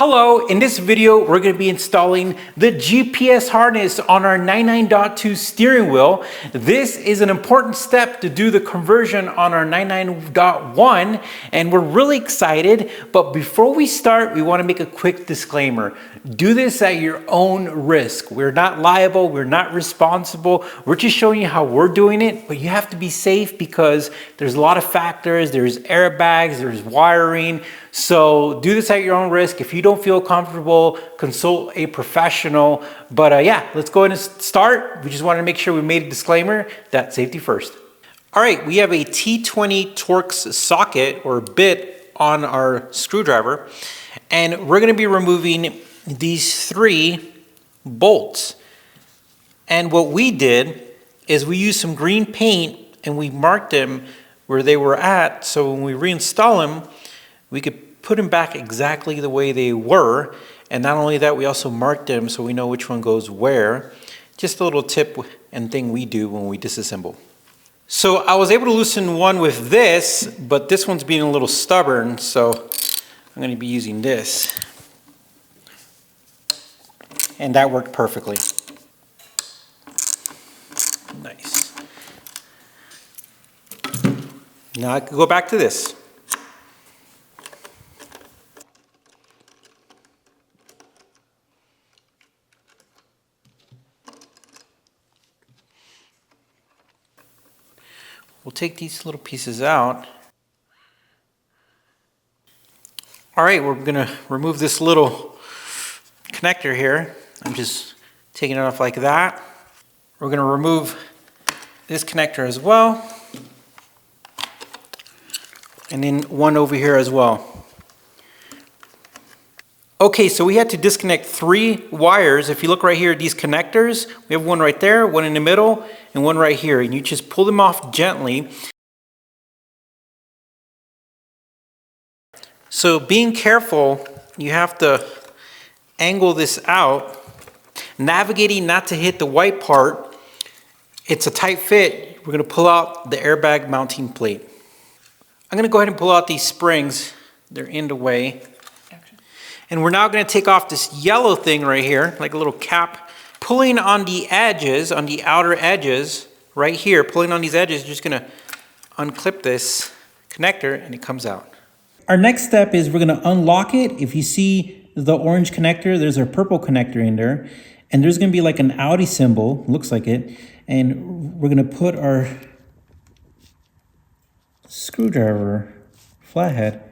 Hello, in this video, we're going to be installing the GPS harness on our 992 steering wheel. This is an important step to do the conversion on our 991, and we're really excited. But before we start, we want to make a quick disclaimer. Do this at your own risk. We're not liable, we're not responsible. We're just showing you how we're doing it, but you have to be safe because there's a lot of factors. There's airbags, there's wiring. So do this at your own risk. If you don't feel comfortable, consult a professional. But yeah, let's go ahead and start. We just wanted to make sure we made a disclaimer that safety first. All right, we have a T20 Torx socket or bit on our screwdriver, and we're going to be removing these 3 bolts. And what we did is we used some green paint and we marked them where they were at, so when we reinstall them, we could put them back exactly the way they were. And not only that, we also marked them so we know which one goes where. Just a little tip and thing we do when we disassemble. So I was able to loosen one with this, but this one's being a little stubborn, so I'm going to be using this. And that worked perfectly. Nice. Now I can go back to this. We'll take these little pieces out. All right, we're gonna remove this little connector here. I'm just taking it off like that. We're gonna remove this connector as well. And then one over here as well. Okay, so we had to disconnect 3 wires. If you look right here, these connectors, we have one right there, one in the middle, and one right here. And you just pull them off gently. So being careful, you have to angle this out, navigating not to hit the white part. It's a tight fit. We're gonna pull out the airbag mounting plate. I'm gonna go ahead and pull out these springs. They're in the way. And we're now going to take off this yellow thing right here, like a little cap. Pulling on the edges, on the outer edges, right here, pulling on these edges, you're just going to unclip this connector and it comes out. Our next step is we're going to unlock it. If you see the orange connector, there's a purple connector in there. And there's going to be like an Audi symbol, looks like it. And we're going to put our screwdriver flathead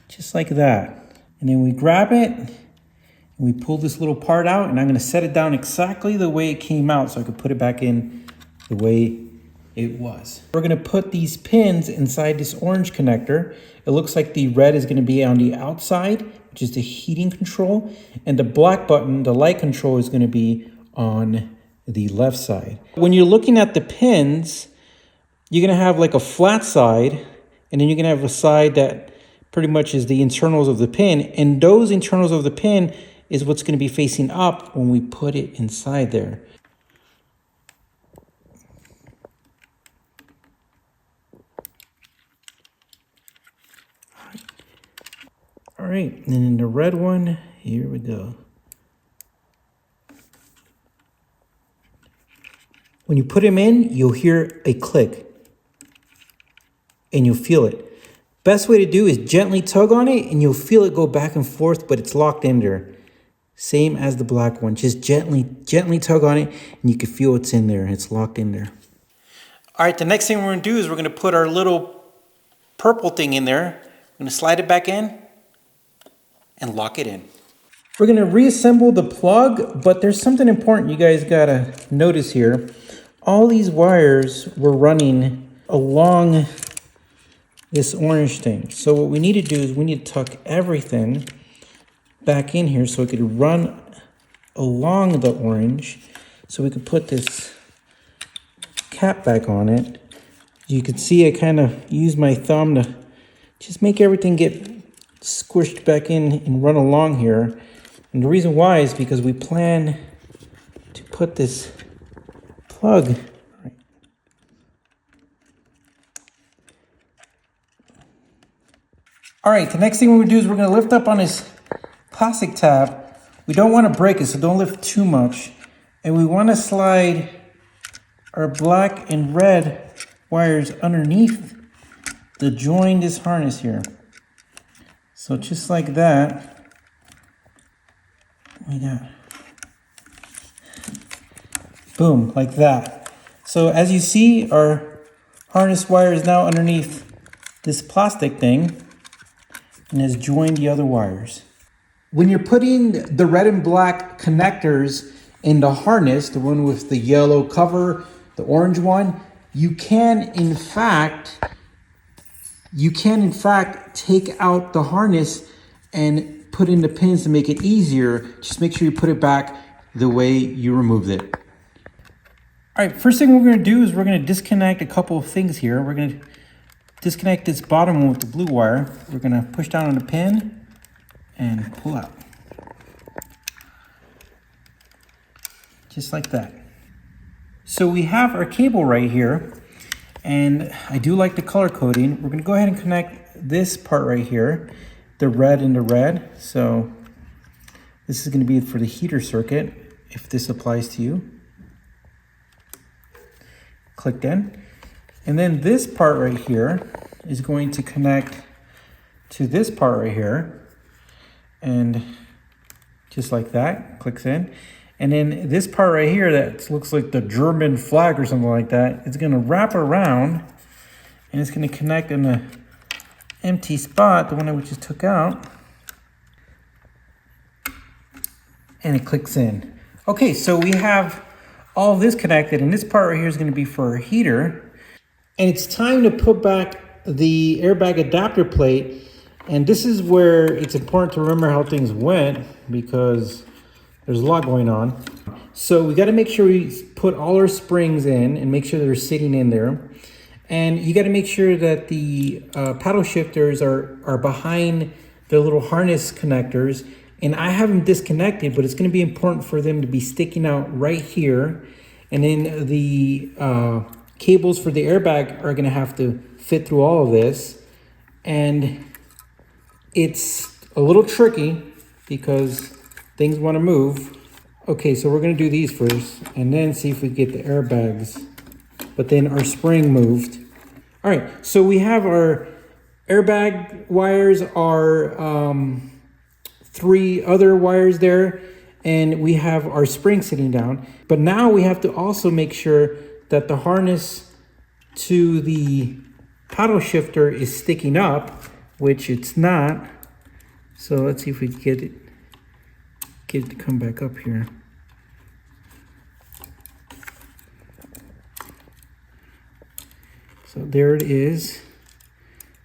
just like that. And then we grab it and we pull this little part out, and I'm going to set it down exactly the way it came out so I could put it back in the way it was. We're going to put these pins inside this orange connector. It looks like the red is going to be on the outside, which is the heating control, and the black button, the light control, is going to be on the left side. When you're looking at the pins, you're going to have like a flat side, and then you're going to have a side that pretty much is the internals of the pin, and those internals of the pin is what's going to be facing up when we put it inside there. All right, and then the red one, here we go. When you put them in, you'll hear a click and you'll feel it. Best way to do is gently tug on it and you'll feel it go back and forth, but it's locked in there. Same as the black one. Just gently tug on it and you can feel it's in there. It's locked in there. All right, the next thing we're gonna do is we're gonna put our little purple thing in there. I'm gonna slide it back in and lock it in. We're gonna reassemble the plug, but there's something important you guys gotta notice here. All these wires were running along this orange thing. So what we need to do is we need to tuck everything back in here so it could run along the orange. So we could put this cap back on it. You can see I kind of use my thumb to just make everything get squished back in and run along here. And the reason why is because we plan to put this plug All right, the next thing we're gonna do is we're gonna lift up on this plastic tab, we don't want to break it, so don't lift too much. And we want to slide our black and red wires underneath the join this harness here. So just like that, we got, boom, like that. So as you see, our harness wire is now underneath this plastic thing and has joined the other wires. When you're putting the red and black connectors in the harness, the one with the yellow cover, the orange one, you can in fact take out the harness and put in the pins to make it easier. Just make sure you put it back the way you removed it. All right, first thing we're gonna do is we're gonna disconnect a couple of things here. We're gonna disconnect this bottom one with the blue wire. We're gonna push down on the pin and pull out. Just like that. So we have our cable right here, and I do like the color coding. We're gonna go ahead and connect this part right here, the red and the red. So this is gonna be for the heater circuit, if this applies to you. Clicked in. And then this part right here is going to connect to this part right here. And just like that, clicks in. And then this part right here that looks like the German flag or something like that, it's gonna wrap around and it's gonna connect in the empty spot, the one that we just took out. And it clicks in. Okay, so we have all this connected, and this part right here is gonna be for our heater. And it's time to put back the airbag adapter plate. And this is where it's important to remember how things went, because there's a lot going on. So we gotta make sure we put all our springs in and make sure they're sitting in there. And you gotta make sure that the paddle shifters are behind the little harness connectors. And I have them disconnected, but it's gonna be important for them to be sticking out right here. And then the cables for the airbag are gonna have to fit through all of this. And it's a little tricky because things wanna move. Okay, so we're gonna do these first and then see if we get the airbags, but then our spring moved. All right, so we have our airbag wires, our 3 other wires there, and we have our spring sitting down. But now we have to also make sure that the harness to the paddle shifter is sticking up, which it's not. So let's see if we can get it to come back up here. So there it is.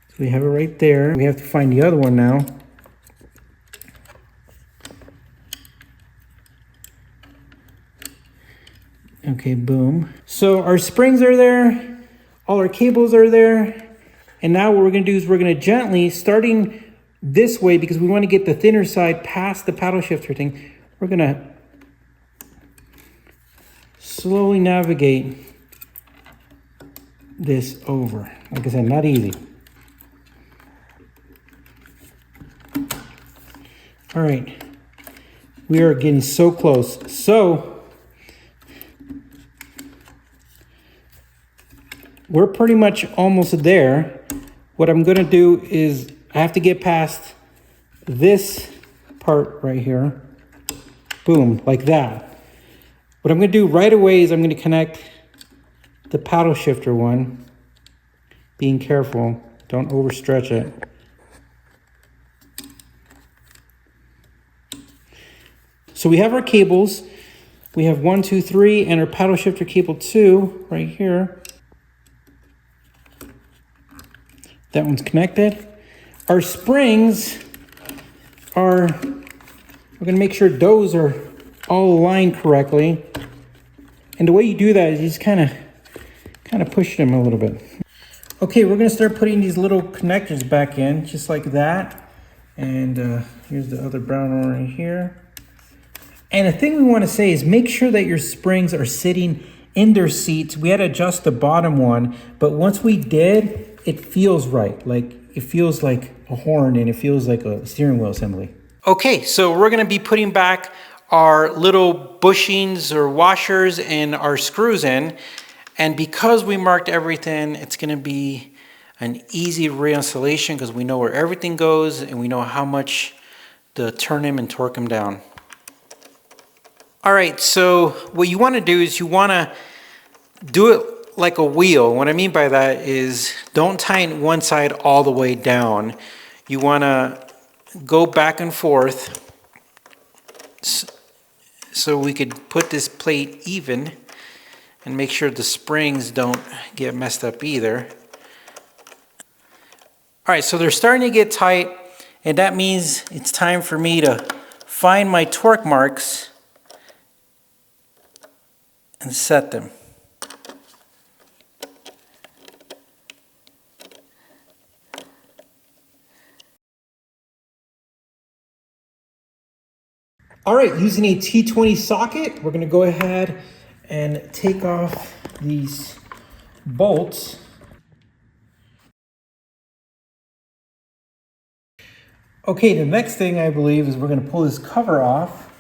So we have it right there. We have to find the other one now. Okay, boom. So our springs are there, all our cables are there, and now what we're gonna do is we're gonna gently, starting this way because we wanna get the thinner side past the paddle shifter thing, we're gonna slowly navigate this over. Like I said, not easy. All right, we are getting so close. So we're pretty much almost there. What I'm gonna do is I have to get past this part right here. Boom, like that. What I'm gonna do right away is I'm gonna connect the paddle shifter one. Being careful, don't overstretch it. So we have our cables. We have 1, 2, 3, and our paddle shifter cable 2 right here. That one's connected. Our springs are, we're gonna make sure those are all aligned correctly. And the way you do that is you just kind of push them a little bit. Okay, we're gonna start putting these little connectors back in, just like that. And here's the other brown one right here. And the thing we wanna say is make sure that your springs are sitting in their seats. We had to adjust the bottom one, but once we did, it feels right. Like it feels like a horn and it feels like a steering wheel assembly. Okay, so we're gonna be putting back our little bushings or washers and our screws in. And because we marked everything, it's gonna be an easy reinstallation because we know where everything goes and we know how much to turn them and torque them down. All right, so what you wanna do is you wanna do it like a wheel. What I mean by that is don't tighten one side all the way down. You wanna go back and forth so we could put this plate even and make sure the springs don't get messed up either. All right, so they're starting to get tight, and that means it's time for me to find my torque marks and set them. All right, using a T20 socket, we're gonna go ahead and take off these bolts. Okay, the next thing I believe is we're gonna pull this cover off.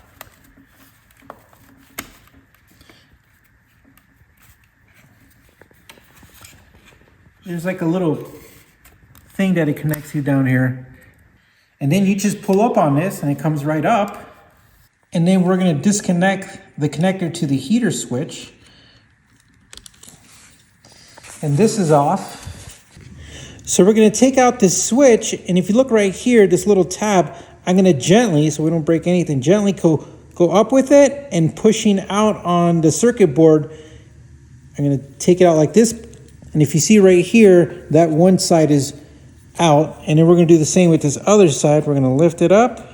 There's like a little thing that it connects to down here. And then you just pull up on this and it comes right up. And then we're gonna disconnect the connector to the heater switch. And this is off. So we're gonna take out this switch, and if you look right here, this little tab, I'm gonna gently, so we don't break anything, gently go up with it and pushing out on the circuit board. I'm gonna take it out like this. And if you see right here, that one side is out. And then we're gonna do the same with this other side. We're gonna lift it up.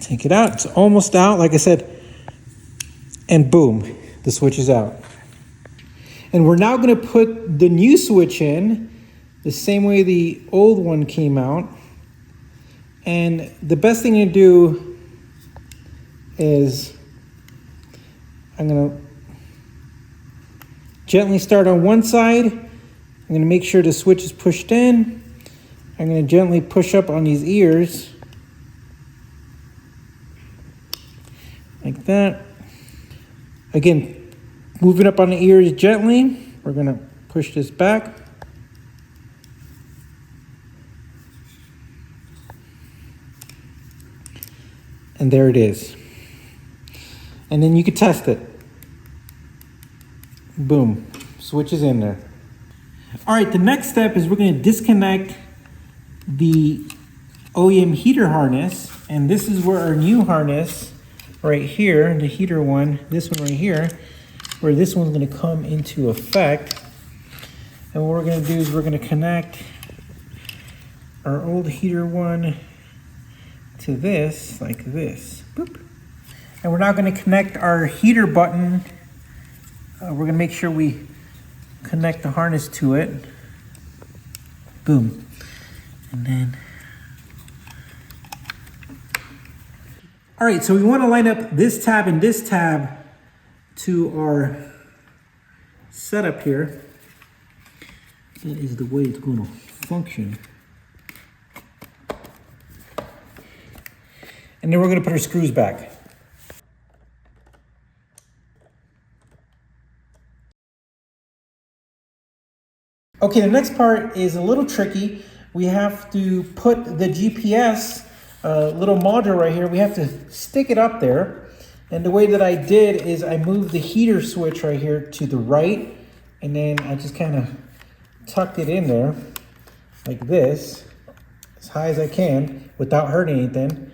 Take it out, it's almost out, like I said, and boom, the switch is out. And we're now gonna put the new switch in, the same way the old one came out. And the best thing to do is, I'm gonna gently start on one side. I'm gonna make sure the switch is pushed in. I'm gonna gently push up on these ears. Like that. Again, moving up on the ears gently. We're gonna push this back. And there it is. And then you can test it. Boom, switch is in there. All right, the next step is we're gonna disconnect the OEM heater harness. And this is where our new harness right here, the heater one, this one right here, where this one's gonna come into effect. And what we're gonna do is we're gonna connect our old heater one to this, like this. Boop. And we're now gonna connect our heater button. We're gonna make sure we connect the harness to it. Boom. And then, all right, so we want to line up this tab and this tab to our setup here. That is the way it's going to function. And then we're going to put our screws back. Okay, the next part is a little tricky. We have to put the GPS little module right here, we have to stick it up there. And the way that I did is I moved the heater switch right here to the right, and then I just kind of tucked it in there like this, as high as I can without hurting anything.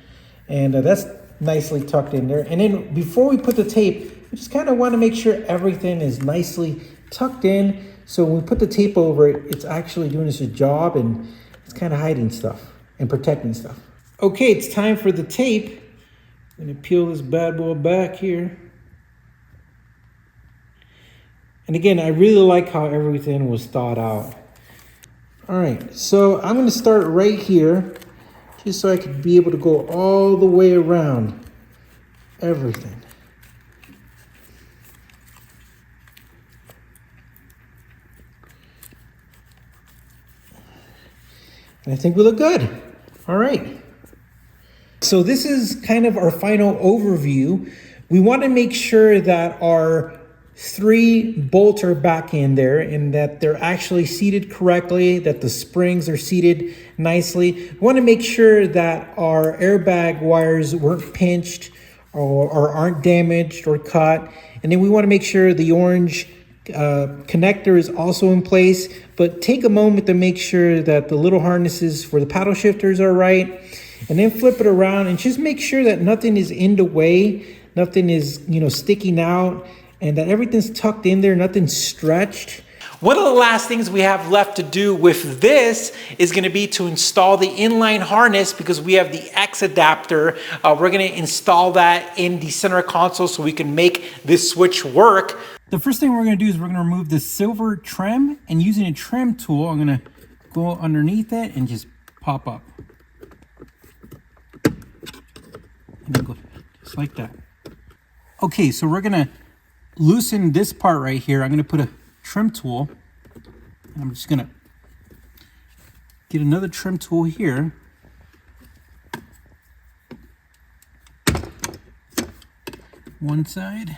And that's nicely tucked in there. And then before we put the tape, we just kind of want to make sure everything is nicely tucked in. So when we put the tape over it, it's actually doing its job, and it's kind of hiding stuff and protecting stuff. Okay, it's time for the tape. I'm gonna peel this bad boy back here. And again, I really like how everything was thought out. All right, so I'm gonna start right here, just so I could be able to go all the way around everything. And I think we look good. All right. So this is kind of our final overview. We want to make sure that our 3 bolts are back in there and that they're actually seated correctly, that the springs are seated nicely. We want to make sure that our airbag wires weren't pinched or aren't damaged or cut. And then we want to make sure the orange connector is also in place, but take a moment to make sure that the little harnesses for the paddle shifters are right, and then flip it around and just make sure that nothing is in the way, nothing is, sticking out, and that everything's tucked in there, nothing's stretched. One of the last things we have left to do with this is going to be to install the inline harness, because we have the X adapter. We're going to install that in the center console so we can make this switch work. The first thing we're going to do is we're going to remove the silver trim, and using a trim tool, I'm going to go underneath it and just pop up. And then go just like that. Okay, so we're going to loosen this part right here. I'm going to put a trim tool, and I'm just going to get another trim tool here. One side.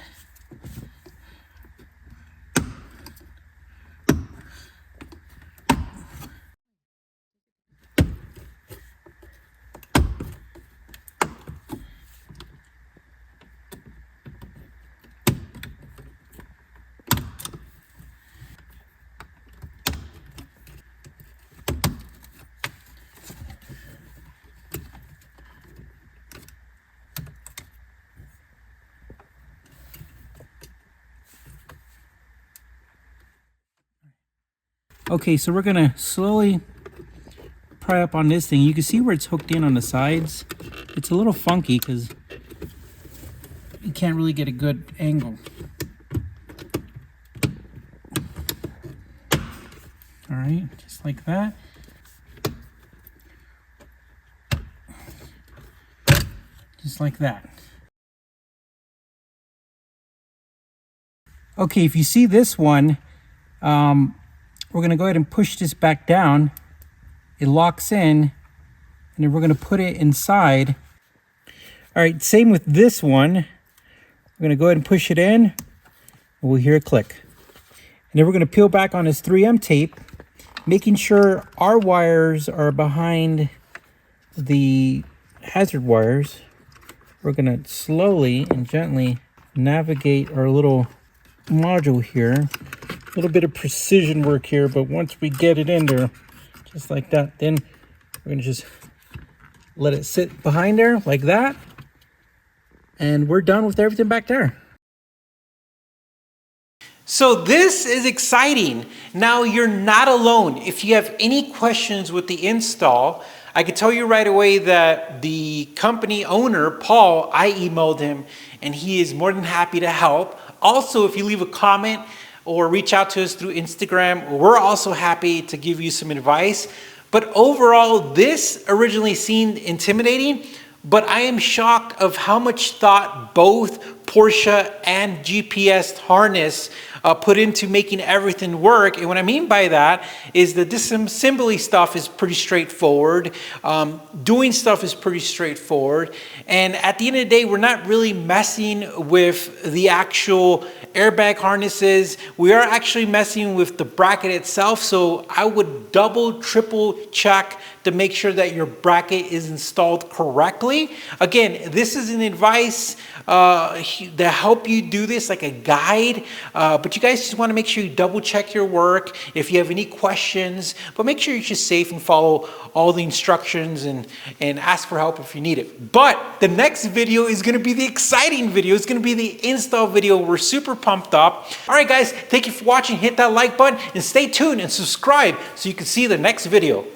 Okay, so we're gonna slowly pry up on this thing. You can see where it's hooked in on the sides. It's a little funky because you can't really get a good angle. All right, just like that. Just like that. Okay, if you see this one, we're going to go ahead and push this back down. It locks in, and then we're going to put it inside. All right, same with this one. We're going to go ahead and push it in, and we'll hear a click. And then we're going to peel back on this 3M tape, making sure our wires are behind the hazard wires. We're going to slowly and gently navigate our little module here. A little bit of precision work here, but once we get it in there, just like that, then we're going to just let it sit behind there like that, and we're done with everything back there. So this is exciting. Now you're not alone. If you have any questions with the install, I can tell you right away that the company owner, Paul, I emailed him, and he is more than happy to help. Also, if you leave a comment or reach out to us through Instagram, we're also happy to give you some advice. But overall, this originally seemed intimidating, but I am shocked of how much thought both Porsche and GPS harness put into making everything work. And what I mean by that is the disassembly stuff is pretty straightforward. Doing stuff is pretty straightforward. And at the end of the day, we're not really messing with the actual airbag harnesses. We are actually messing with the bracket itself. So I would double, triple check to make sure that your bracket is installed correctly. Again, this is an advice to help you do this, like a guide. But you guys just want to make sure you double check your work if you have any questions. But make sure you're just safe and follow all the instructions and ask for help if you need it. But the next video is going to be the exciting video. It's going to be the install video. We're super pumped up. All right, guys, thank you for watching. Hit that like button and stay tuned and subscribe so you can see the next video.